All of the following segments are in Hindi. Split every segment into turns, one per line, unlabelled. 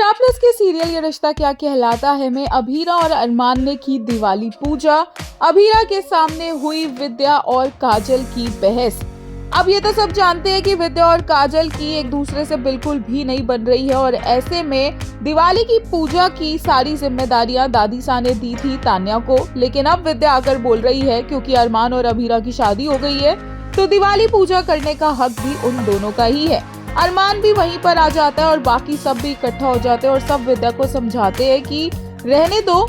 स्टार प्लस के सीरियल ये रिश्ता क्या कहलाता है में अभीरा और अरमान ने की दिवाली पूजा। अभीरा के सामने हुई विद्या और काजल की बहस। अब ये तो सब जानते हैं कि विद्या और काजल की एक दूसरे से बिल्कुल भी नहीं बन रही है और ऐसे में दिवाली की पूजा की सारी जिम्मेदारियां दादी सा ने दी थी तान्या को। लेकिन अब विद्या आकर बोल रही है क्योंकि अरमान और अभीरा की शादी हो गई है तो दिवाली पूजा करने का हक भी उन दोनों का ही है। अरमान भी वहीं पर आ जाता है और बाकी सब भी इकट्ठा हो जाते हैं और सब विद्या को समझाते हैं कि रहने दो,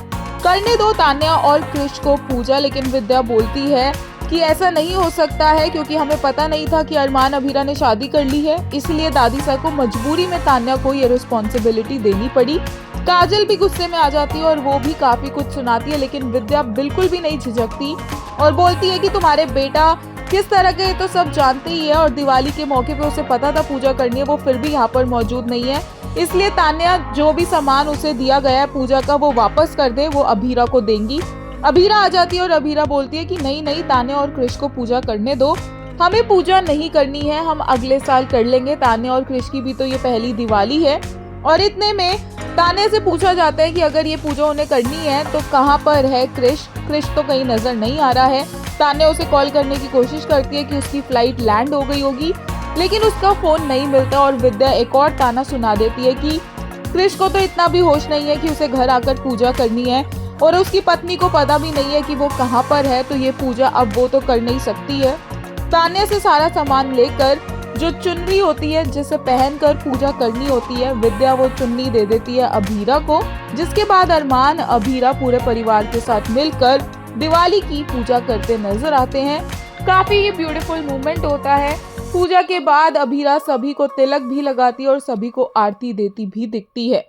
करने दो तान्या और क्रिश को पूजा। लेकिन विद्या बोलती है कि ऐसा नहीं हो सकता है क्योंकि हमें पता नहीं था कि अरमान अभीरा ने शादी कर ली है, इसलिए दादी सा को मजबूरी में तान्या को ये रिस्पॉन्सिबिलिटी देनी पड़ी। काजल भी गुस्से में आ जाती है और वो भी काफी कुछ सुनाती है, लेकिन विद्या बिल्कुल भी नहीं झिझकती और बोलती है कि तुम्हारे बेटा किस तरह के तो सब जानते ही है और दिवाली के मौके पे उसे पता था पूजा करनी है, वो फिर भी यहाँ पर मौजूद नहीं है, इसलिए तान्या जो भी सामान उसे दिया गया है पूजा का वो वापस कर दे, वो अभीरा को देंगी। अभीरा आ जाती है और अभीरा बोलती है कि नहीं नहीं तान्या और क्रिश को पूजा करने दो, हमें पूजा नहीं करनी है, हम अगले साल कर लेंगे, तान्या और क्रिश की भी तो ये पहली दिवाली है। और इतने में तान्या से पूछा जाता है कि अगर ये पूजा उन्हें करनी है तो कहाँ पर है क्रिश। क्रिश तो कहीं नजर नहीं आ रहा है। तान्या उसे कॉल करने की कोशिश करती है कि उसकी फ्लाइट लैंड हो गई होगी, लेकिन उसका फोन नहीं मिलता और विद्या एक और ताना सुना देती है कि क्रिश को तो इतना भी होश नहीं है कि उसे घर आकर पूजा करनी है और उसकी पत्नी को पता भी नहीं है कि वो कहाँ पर है, तो ये पूजा अब वो तो कर नहीं सकती है। तान्या से सारा सामान लेकर जो चुन्नी होती है जिसे पहनकर पूजा करनी होती है, विद्या वो चुन्नी दे देती है अभीरा को, जिसके बाद अरमान अभीरा पूरे परिवार के साथ मिलकर दिवाली की पूजा करते नजर आते हैं। काफी ब्यूटीफुल मूवमेंट होता है। पूजा के बाद अभीरा सभी को तिलक भी लगाती है और सभी को आरती देती भी दिखती है।